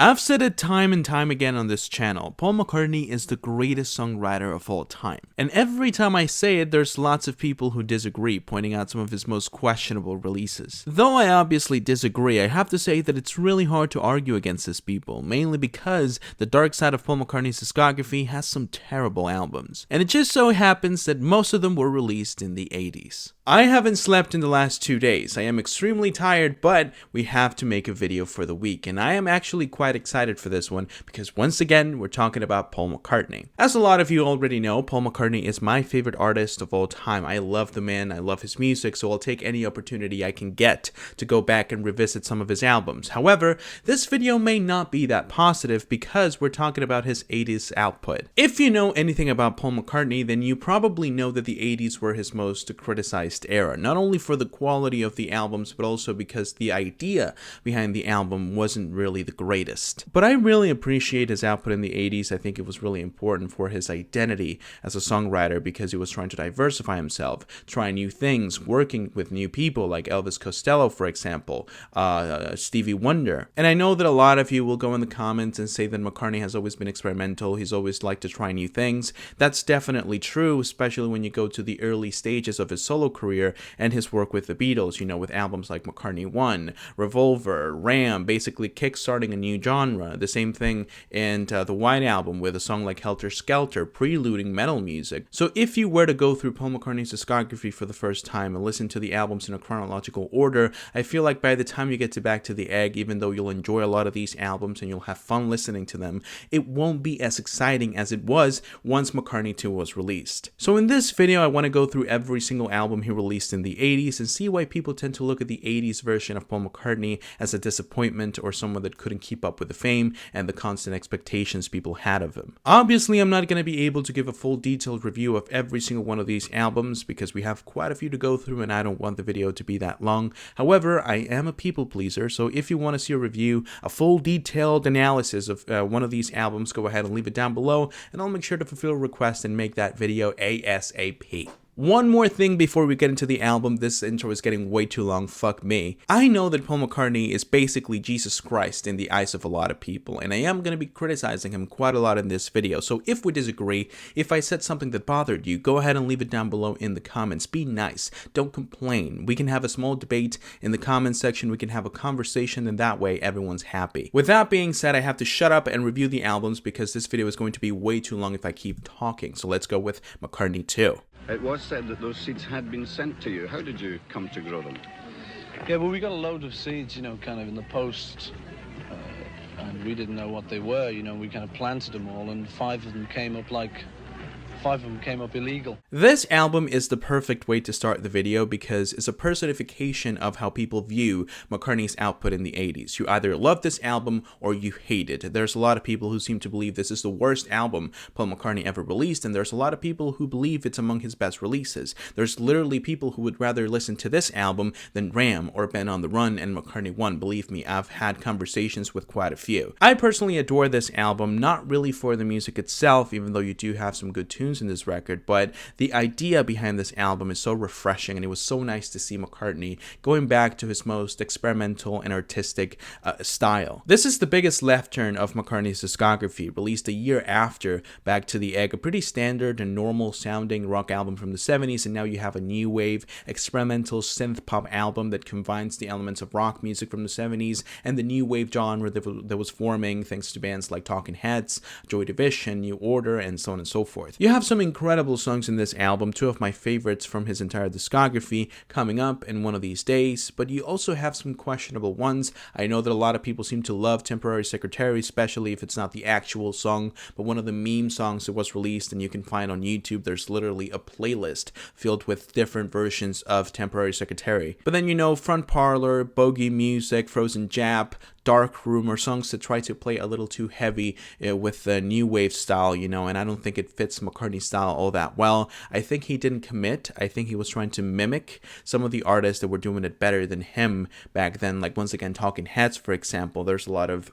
I've said it time and time again on this channel, Paul McCartney is the greatest songwriter of all time. And every time I say it, there's lots of people who disagree, pointing out some of his most questionable releases. Though I obviously disagree, I have to say that it's really hard to argue against these people, mainly because the dark side of Paul McCartney's discography has some terrible albums. And it just so happens that most of them were released in the 80s. I haven't slept in the last 2 days. I am extremely tired, but we have to make a video for the week, and I am actually quite excited for this one because once again, we're talking about Paul McCartney. As a lot of you already know, Paul McCartney is my favorite artist of all time. I love the man, I love his music, so I'll take any opportunity I can get to go back and revisit some of his albums. However, this video may not be that positive because we're talking about his 80s output. If you know anything about Paul McCartney, then you probably know that the 80s were his most criticized era, not only for the quality of the albums, but also because the idea behind the album wasn't really the greatest. But I really appreciate his output in the 80s. I think it was really important for his identity as a songwriter because he was trying to diversify himself, try new things, working with new people like Elvis Costello, for example, Stevie Wonder. And I know that a lot of you will go in the comments and say that McCartney has always been experimental, he's always liked to try new things. That's definitely true, especially when you go to the early stages of his solo career and his work with the Beatles, you know, with albums like McCartney I, Revolver, Ram, basically kickstarting a new genre. The same thing in the White Album with a song like Helter Skelter, preluding metal music. So if you were to go through Paul McCartney's discography for the first time and listen to the albums in a chronological order, I feel like by the time you get to Back to the Egg, even though you'll enjoy a lot of these albums and you'll have fun listening to them, it won't be as exciting as it was once McCartney II was released. So in this video, I want to go through every single album he released in the 80s and see why people tend to look at the 80s version of Paul McCartney as a disappointment or someone that couldn't keep up with the fame and the constant expectations people had of him. Obviously, I'm not going to be able to give a full detailed review of every single one of these albums because we have quite a few to go through and I don't want the video to be that long. However, I am a people pleaser, so if you want to see a review, a full detailed analysis of one of these albums, go ahead and leave it down below and I'll make sure to fulfill a request and make that video ASAP. One more thing before we get into the album. This intro is getting way too long, fuck me. I know that Paul McCartney is basically Jesus Christ in the eyes of a lot of people, and I am going to be criticizing him quite a lot in this video, so if we disagree, if I said something that bothered you, go ahead and leave it down below in the comments. Be nice, don't complain. We can have a small debate in the comments section, we can have a conversation, and that way everyone's happy. With that being said, I have to shut up and review the albums because this video is going to be way too long if I keep talking, so let's go with McCartney II. It was said that those seeds had been sent to you. How did you come to grow them? Yeah, well, we got a load of seeds, you know, kind of in the post, and we didn't know what they were, you know, we kind of planted them all, and five of them came up illegal. This album is the perfect way to start the video because it's a personification of how people view McCartney's output in the 80s. You either love this album or you hate it. There's a lot of people who seem to believe this is the worst album Paul McCartney ever released, and there's a lot of people who believe it's among his best releases. There's literally people who would rather listen to this album than Ram or Ben on the Run and McCartney I. Believe me, I've had conversations with quite a few. I personally adore this album, not really for the music itself, even though you do have some good tunes in this record, but the idea behind this album is so refreshing, and it was so nice to see McCartney going back to his most experimental and artistic style. This is the biggest left turn of McCartney's discography, released a year after Back to the Egg, a pretty standard and normal sounding rock album from the 70s, and now you have a new wave experimental synth pop album that combines the elements of rock music from the 70s and the new wave genre that was forming thanks to bands like Talking Heads, Joy Division, New Order, and so on and so forth. You have some incredible songs in this album, two of my favorites from his entire discography coming up in one of these days, but you also have some questionable ones. I know that a lot of people seem to love Temporary Secretary, especially if it's not the actual song, but one of the meme songs that was released and you can find on YouTube. There's literally a playlist filled with different versions of Temporary Secretary. But then, you know, Front Parlor, Bogey Music, Frozen Jap, Dark Room, or songs that try to play a little too heavy with the new wave style, you know, and I don't think it fits McCartney's style all that well. I think he didn't commit. I think he was trying to mimic some of the artists that were doing it better than him back then, like once again Talking Heads, for example. There's a lot of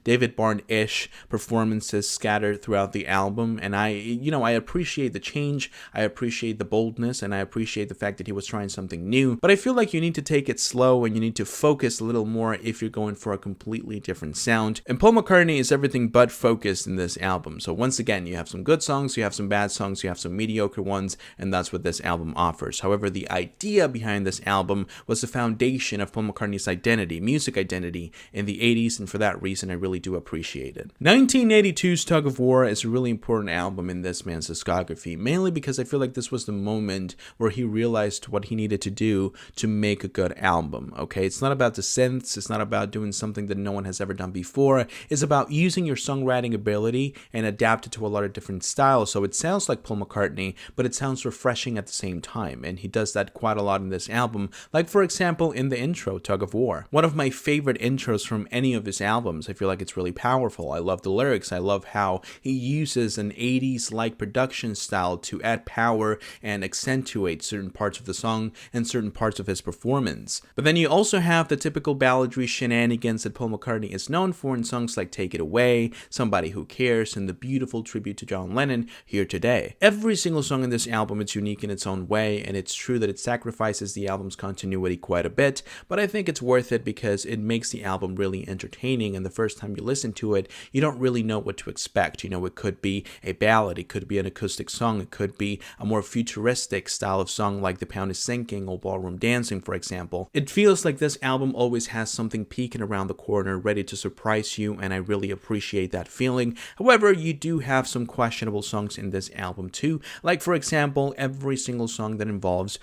David Byrne-ish performances scattered throughout the album, and I appreciate the change, I appreciate the boldness, and I appreciate the fact that he was trying something new, but I feel like you need to take it slow and you need to focus a little more if you're going for a completely different sound. And Paul McCartney is everything but focused in this album. So once again, you have some good songs, you have some bad songs, you have some mediocre ones, and that's what this album offers. However, the idea behind this album was the foundation of Paul McCartney's identity, music identity, in the 80s, and for that reason, I really do appreciate it. 1982's Tug of War is a really important album in this man's discography, mainly because I feel like this was the moment where he realized what he needed to do to make a good album, okay? It's not about the synths, it's not about doing something that no one has ever done before, it's about using your songwriting ability and adapt it to a lot of different styles, so it sounds like Paul McCartney, but it sounds refreshing at the same time, and he does that quite a lot in this album, like for example in the intro, Tug of War. One of my favorite intros from any of his albums. I feel like it's really powerful. I love the lyrics, I love how he uses an 80s-like production style to add power and accentuate certain parts of the song and certain parts of his performance. But then you also have the typical balladry shenanigans that Paul McCartney is known for in songs like Take It Away, Somebody Who Cares, and the beautiful tribute to John Lennon, Here Today. Every single song in this album is unique in its own way, and it's true that it sacrifices the album's continuity quite a bit, but I think it's worth it because it makes the album really entertaining, and the first time you listen to it, you don't really know what to expect. You know, it could be a ballad, it could be an acoustic song, it could be a more futuristic style of song like The Pound Is Sinking or Ballroom Dancing, for example. It feels like this album always has something peeking around the corner ready to surprise you, and I really appreciate that feeling. However, you do have some questionable songs in this album too, like for example, every single song that involves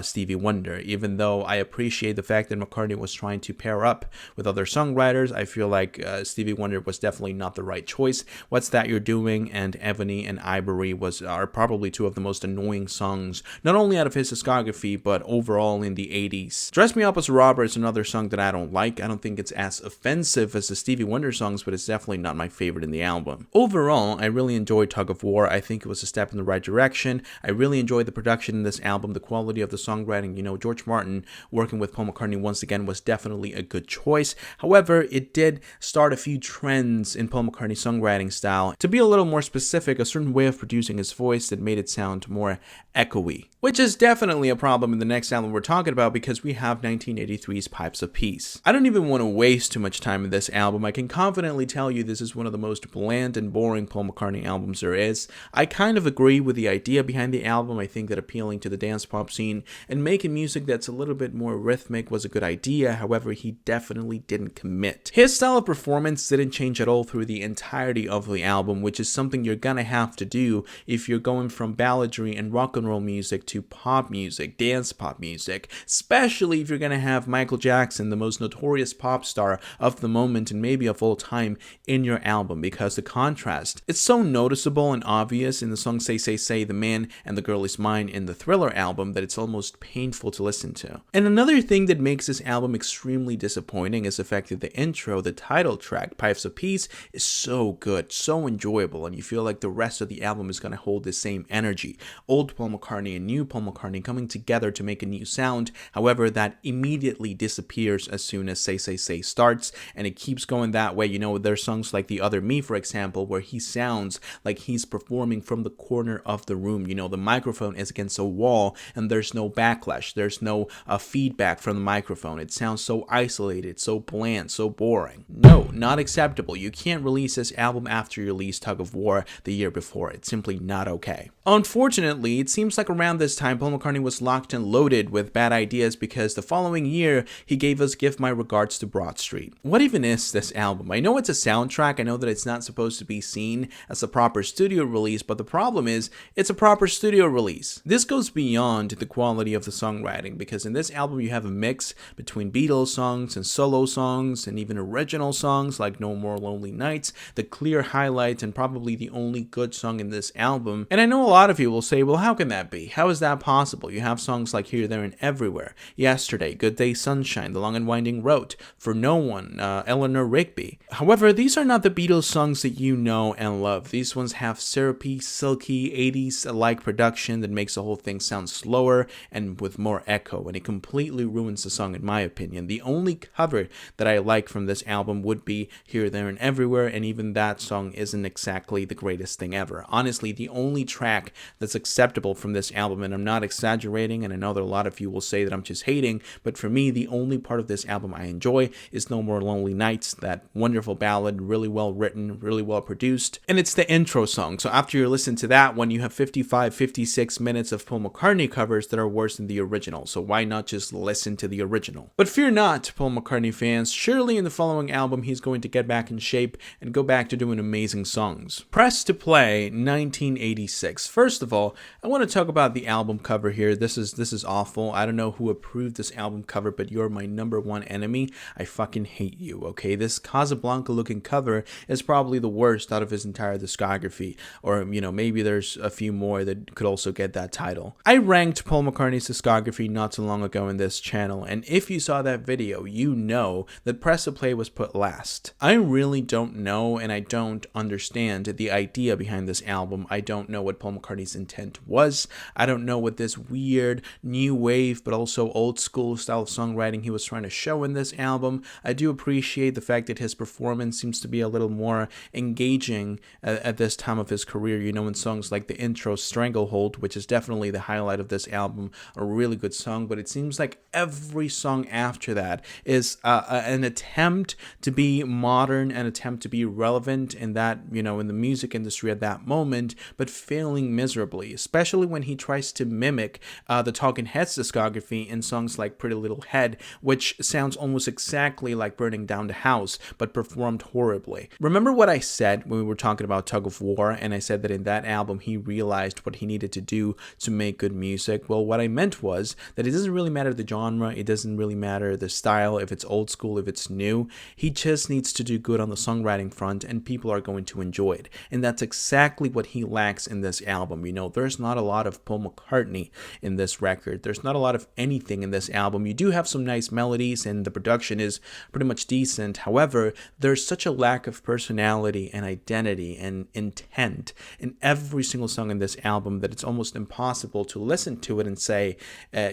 Stevie Wonder. Even though I appreciate the fact that McCartney was trying to pair up with other songwriters, I feel like Stevie Wonder was definitely not the right choice. What's That You're Doing and Ebony and Ivory are probably two of the most annoying songs, not only out of his discography, but overall in the 80s. Dress Me Up as a Robber is another song that I don't like. I don't think it's as offensive as the Stevie Wonder songs, but it's definitely not my favorite in the album. Overall, I really enjoyed Tug of War. I think it was a step in the right direction. I really enjoyed the production in this album, the quality of the songwriting. You know, George Martin working with Paul McCartney once again was definitely a good choice. However, it did start a few trends in Paul McCartney's songwriting style. To be a little more specific, a certain way of producing his voice that made it sound more echoey, which is definitely a problem in the next album we're talking about because we have 1983's Pipes of Peace. I don't even want to waste too much time in this album. I can confidently tell you this is one of the most bland and boring Paul McCartney albums there is. I kind of agree with the idea behind the album. I think that appealing to the dance pop scene and making music that's a little bit more rhythmic was a good idea. However, he definitely didn't commit. His style of performance didn't change at all through the entirety of the album, which is something you're gonna have to do if you're going from balladry and rock and roll music to pop music, dance pop music, especially if you're gonna have Michael Jackson, the most notorious pop star of the moment and maybe of all time, in your album, because the contrast, it's so noticeable and obvious in the song Say Say Say, The Man and the Girl Is Mine in the Thriller album, that it's almost painful to listen to. And another thing that makes this album extremely disappointing is the fact that the intro, the title track, Pipes of Peace, is so good, so enjoyable, and you feel like the rest of the album is going to hold the same energy. Old Paul McCartney and new Paul McCartney coming together to make a new sound. However, that immediately disappears as soon as Say Say Say starts, and it keeps going that way. You know, there's songs like The Other Me, for example, where he sounds like he's performing from the corner of the room. You know, the microphone is against a wall and there's no backlash, there's no feedback from the microphone. It sounds so isolated, so bland, so boring. No, not acceptable. You can't release this album after you released Tug of War the year before. It's simply not okay. Unfortunately, it seems like around this time Paul McCartney was locked and loaded with bad ideas because the following year he gave us Give My Regards to Broad Street. What even is this album? I know it's a soundtrack, I know that it's not supposed to be seen as a proper studio release, but the problem is it's a proper studio release. This goes beyond the quality of the songwriting, because in this album you have a mix between Beatles songs and solo songs and even original songs like No More Lonely Nights, the clear highlight and probably the only good song in this album. And I know a lot of you will say, well, how can that be? How is that possible? You have songs like Here, There, and Everywhere, Yesterday, Good Day, Sunshine, The Long and Winding Road, For No One, Eleanor Rigby. However, these are not the Beatles songs that you know and love. These ones have syrupy, silky, 80s-like production that makes the whole thing sound slower and with more echo, and it completely ruins the song in my opinion. The only cover that I like from this album would be Here, There, and Everywhere, and even that song isn't exactly the greatest thing ever. Honestly, the only track that's acceptable from this album, and I'm not exaggerating, and I know that a lot of you will say that I'm just hating, but for me, the only part of this album I enjoy is No More Lonely Nights, that wonderful ballad, really well written, really well produced. And it's the intro song. So after you listen to that one, you have 55, 56 minutes of Paul McCartney covers that are worse than the original. So why not just listen to the original? But fear not, Paul McCartney fans. Surely in the following album, he's going to get back in shape and go back to doing amazing songs. Press to Play, 1986. First of all, I want to talk about the album cover here. This is awful. I don't know who approved this album cover, but you're my number one enemy. I fucking hate you, okay? This Casablanca looking cover is probably the worst out of his entire discography. Or, you know, maybe there's a few more that could also get that title. I ranked Paul McCartney's discography not so long ago in this channel, and if you saw that video, you know that Press to Play was put last. I really don't know, and I don't understand the idea behind this album. I don't know what Paul McCartney's intent was. I don't know what this weird new wave but also old school style of songwriting he was trying to show in this album. I do appreciate the fact that his performance seems to be a little more engaging at this time of his career, you know, in songs like the intro Stranglehold, which is definitely the highlight of this album, a really good song, but it seems like every song after that is an attempt to be modern, an attempt to be relevant in that, you know, in the music industry at that moment, but failing miserably, especially when he tries to mimic the Talking Heads discography in songs like Pretty Little Head, which sounds almost exactly like Burning Down the House, but performed horribly. Remember what I said when we were talking about Tug of War, and I said that in that album he realized what he needed to do to make good music? Well, what I meant was that it doesn't really matter the genre, it doesn't really matter the style, if it's old school, if it's new. He just needs to do good on the songwriting front, and people are going to enjoy it. And that's exactly what he lacks in this album. You know, there's not a lot of Paul McCartney in this record. There's not a lot of anything in this album. You do have some nice melodies, and the production is pretty much decent. However, there's such a lack of personality and identity and intent in every single song in this album that it's almost impossible to listen to it and say,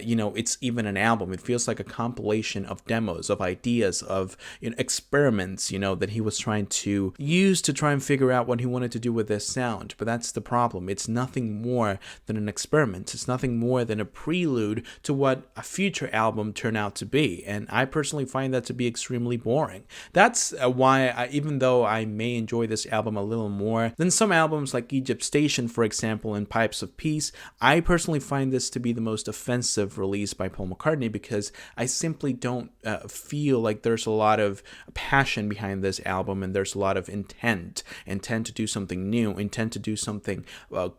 you know, it's even an album. It feels like a compilation of demos, of ideas, of, you know, experiments, you know, that he was trying to use to try and figure out what he wanted to do with this sound. But that's the problem. It's nothing more than an experiment. It's nothing more than a prelude to what a future album turned out to be. And I personally find that to be extremely boring. That's why, even though I may enjoy this album a little more than some albums like Egypt Station, for example, and Pipes of Peace, I personally find this to be the most offensive release by Paul McCartney because I simply don't feel like there's a lot of passion behind this album, and there's a lot of intent to do something new, intent to do something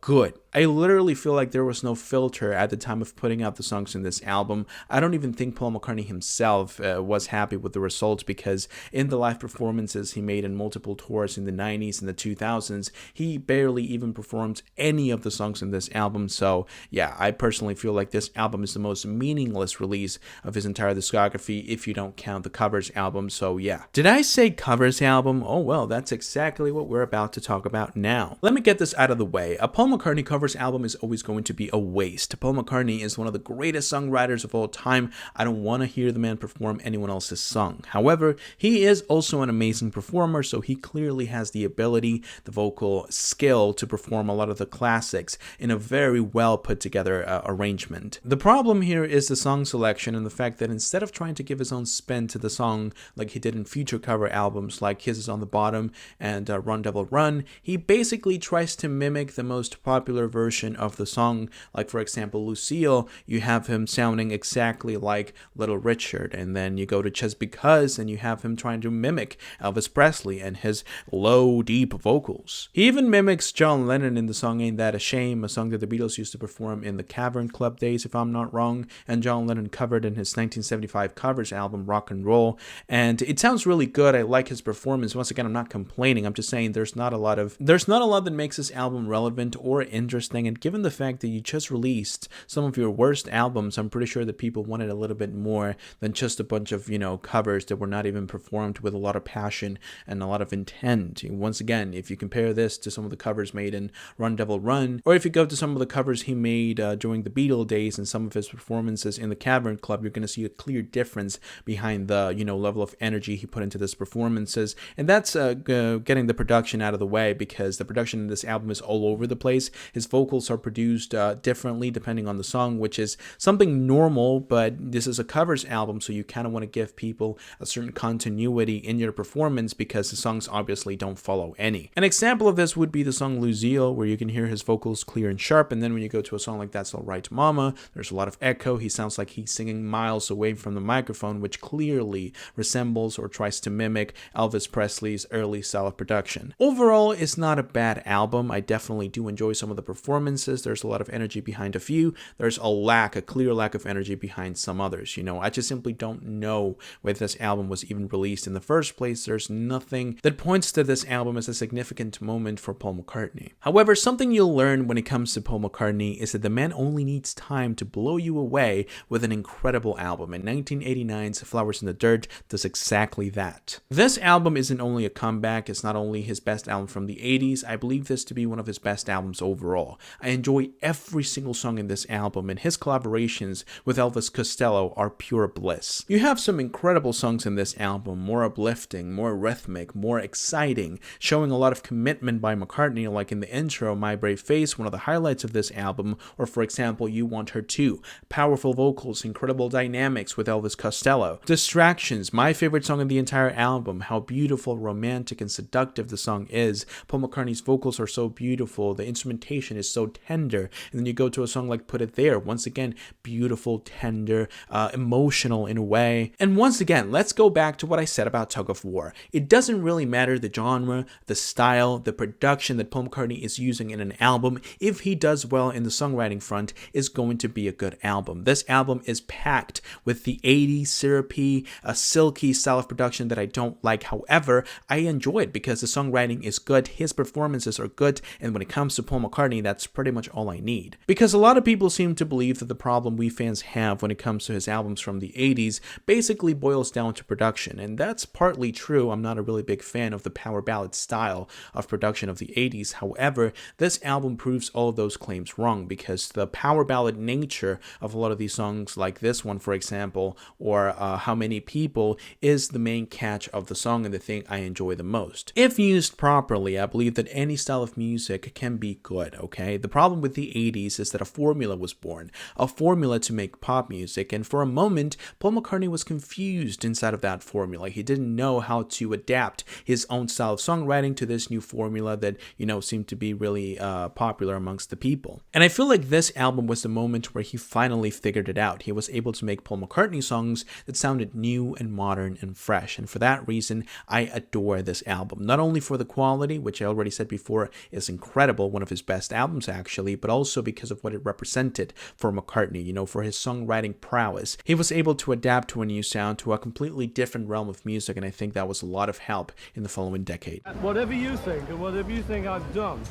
good. I literally feel like there was no filter at the time of putting out the songs in this album. I don't even think Paul McCartney himself was happy with the results, because in the live performances he made in multiple tours in the 90s and the 2000s, he barely even performed any of the songs in this album. So yeah, I personally feel like this album is the most meaningless release of his entire discography if you don't count the covers album. So yeah. Did I say covers album? Oh well, that's exactly what we're about to talk about now. Let me get this out of the way. A Paul McCartney covers album is always going to be a waste. Paul McCartney is one of the greatest songwriters of all time. I don't want to hear the man perform anyone else's song. However, he is also an amazing performer, so he clearly has the ability, the vocal skill to perform a lot of the classics in a very well put together arrangement. The problem here is the song selection and the fact that instead of trying to give his own spin to the song like he did in future cover albums like Kisses on the Bottom and Run Devil Run, he basically tries to mimic the most popular version of the song. Like for example, Lucille, you have him sounding exactly like Little Richard, and then you go to Just Because and you have him trying to mimic Elvis Presley and his low, deep vocals. He even mimics John Lennon in the song Ain't That a Shame, a song that the Beatles used to perform in the Cavern Club days, if I'm not wrong, and John Lennon covered in his 1975 covers album Rock and Roll. And it sounds really good. I like his performance. Once again, I'm not complaining. I'm just saying there's not a lot that makes this album relevant or interesting. And given the fact that you just released some of your worst albums, I'm pretty sure that people wanted a little bit more than just a bunch of, you know, covers that were not even performed with a lot of passion and a lot of intent. Once again, if you compare this to some of the covers made in Run Devil Run, or if you go to some of the covers he made during the Beatle days and some of his performances in the Cavern Club, you're going to see a clear difference behind the, you know, level of energy he put into this performances. And that's getting the production out of the way, because the production in this album is all over the place. His vocals are produced differently depending on the song, which is something normal, but this is a covers album, so you kind of want to give people people a certain continuity in your performance because the songs obviously don't follow any. An example of this would be the song Lucille, where you can hear his vocals clear and sharp, and then when you go to a song like That's Alright Mama, there's a lot of echo. He sounds like he's singing miles away from the microphone, which clearly resembles or tries to mimic Elvis Presley's early style of production. Overall, it's not a bad album. I definitely do enjoy some of the performances. There's a lot of energy behind a few. There's a clear lack of energy behind some others. I just simply don't know whether this album was even released in the first place. There's nothing that points to this album as a significant moment for Paul McCartney. However, something you'll learn when it comes to Paul McCartney is that the man only needs time to blow you away with an incredible album, and 1989's Flowers in the Dirt does exactly that. This album isn't only a comeback, it's not only his best album from the 80s, I believe this to be one of his best albums overall. I enjoy every single song in this album, and his collaborations with Elvis Costello are pure bliss. You have some incredible songs in this album, more uplifting, more rhythmic, more exciting, showing a lot of commitment by McCartney, like in the intro, My Brave Face, one of the highlights of this album, or for example, You Want Her Too. Powerful vocals, incredible dynamics with Elvis Costello. Distractions, my favorite song in the entire album, how beautiful, romantic, and seductive the song is. Paul McCartney's vocals are so beautiful, the instrumentation is so tender, and then you go to a song like Put It There, once again, beautiful, tender, emotional in a way. And once again, let's go back to what I said about Tug of War. It doesn't really matter the genre, the style, the production that Paul McCartney is using in an album. If he does well in the songwriting front, it's going to be a good album. This album is packed with the 80s syrupy, silky style of production that I don't like. However, I enjoy it because the songwriting is good, his performances are good, and when it comes to Paul McCartney, that's pretty much all I need. Because a lot of people seem to believe that the problem we fans have when it comes to his albums from the 80s basically boils down to production, and that's partly true. I'm not a really big fan of the power ballad style of production of the 80s. However, this album proves all of those claims wrong because the power ballad nature of a lot of these songs, like this one for example, or How Many People, is the main catch of the song and the thing I enjoy the most. If used properly, I believe that any style of music can be good, okay? The problem with the 80s is that a formula was born, a formula to make pop music, and for a moment, Paul McCartney was confused inside of that formula. He didn't know how to adapt his own style of songwriting to this new formula that, seemed to be really popular amongst the people. And I feel like this album was the moment where he finally figured it out. He was able to make Paul McCartney songs that sounded new and modern and fresh, and for that reason, I adore this album. Not only for the quality, which I already said before is incredible, one of his best albums actually, but also because of what it represented for McCartney, for his songwriting prowess. He was able to adapt to a new sound, to a completely different realm of music, and I think that was a lot of help in the following decade. Whatever you think and whatever you think I've done,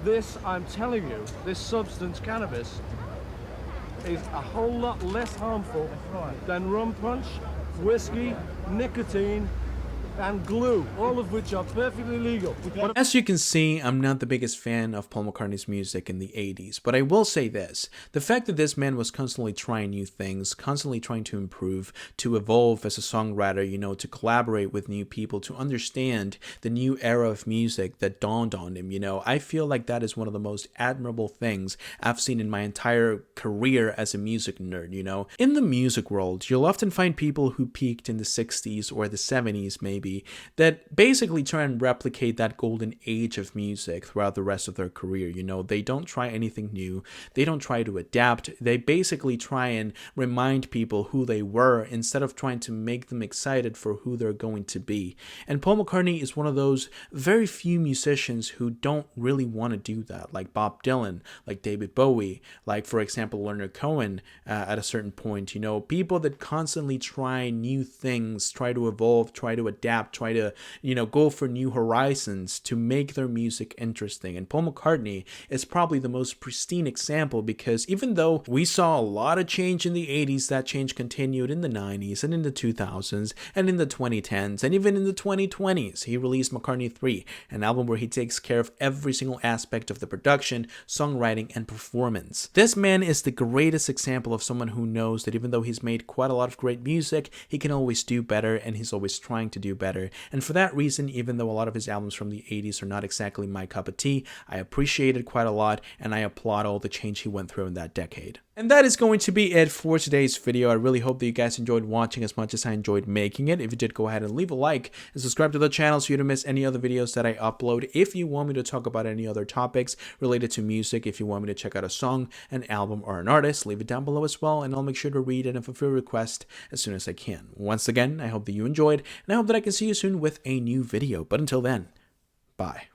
this, I'm telling you, this substance, cannabis, is a whole lot less harmful than rum punch, whiskey, nicotine, and glue, all of which are perfectly legal. As you can see, I'm not the biggest fan of Paul McCartney's music in the 80s, but I will say this. The fact that this man was constantly trying new things, constantly trying to improve, to evolve as a songwriter, to collaborate with new people, to understand the new era of music that dawned on him, I feel like that is one of the most admirable things I've seen in my entire career as a music nerd, In the music world, you'll often find people who peaked in the 60s or the 70s maybe, that basically try and replicate that golden age of music throughout the rest of their career. They don't try anything new. They don't try to adapt. They basically try and remind people who they were instead of trying to make them excited for who they're going to be. And Paul McCartney is one of those very few musicians who don't really want to do that, like Bob Dylan, like David Bowie, like, for example, Leonard Cohen at a certain point. People that constantly try new things, try to evolve, try to adapt, try to, go for new horizons to make their music interesting. And Paul McCartney is probably the most pristine example because even though we saw a lot of change in the 80s, that change continued in the 90s and in the 2000s and in the 2010s and even in the 2020s. He released McCartney III, an album where he takes care of every single aspect of the production, songwriting, and performance. This man is the greatest example of someone who knows that even though he's made quite a lot of great music, he can always do better, and he's always trying to do better. And for that reason, even though a lot of his albums from the 80s are not exactly my cup of tea, I appreciate it quite a lot, and I applaud all the change he went through in that decade. And that is going to be it for today's video. I really hope that you guys enjoyed watching as much as I enjoyed making it. If you did, go ahead and leave a like and subscribe to the channel so you don't miss any other videos that I upload. If you want me to talk about any other topics related to music, if you want me to check out a song, an album, or an artist, leave it down below as well, and I'll make sure to read it and fulfill your request as soon as I can. Once again, I hope that you enjoyed, and I hope that I can see you soon with a new video. But until then, bye.